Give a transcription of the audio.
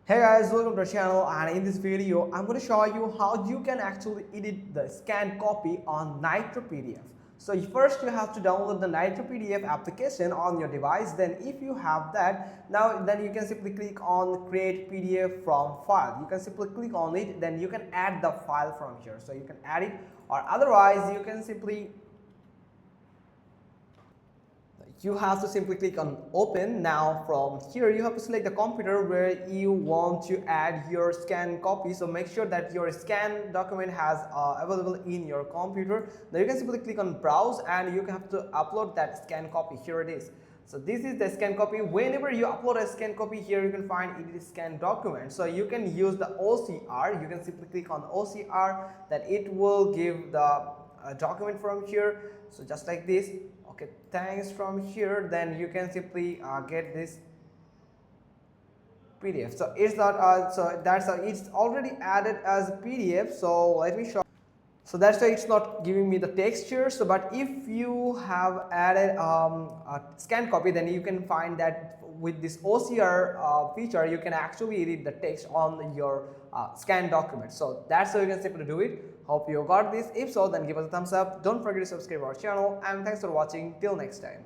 Hey guys, welcome to our channel, and in this video I'm going to show you how you can actually edit the scanned copy on Nitro PDF. So first you have to download the Nitro PDF application on your device. Then if you have that, then you can simply click on create PDF from file. You can simply click on it, then you can add the file from here. So you can add it, or otherwise you can simply click on open. Now from here you have to select the computer where you want to add your scan copy. So make sure that your scan document has available in your computer. Now you can simply click on browse and you have to upload that scan copy. Here it is. So this is the scan copy. Whenever you upload a scan copy, here you can find it is scan document. So you can use the OCR. You can simply click on OCR, that it will give the document from here. So just like this. Okay, thanks. From here then you can simply get this PDF. So it's not it's already added as a PDF. So let me show. So that's why it's not giving me the texture. So but if you have added a scan copy, then you can find that with this OCR feature you can actually edit the text on your scan document. So that's how you can simply do it. Hope you got this. If so, then give us a thumbs up. Don't forget to subscribe our channel, and thanks for watching. Till next time.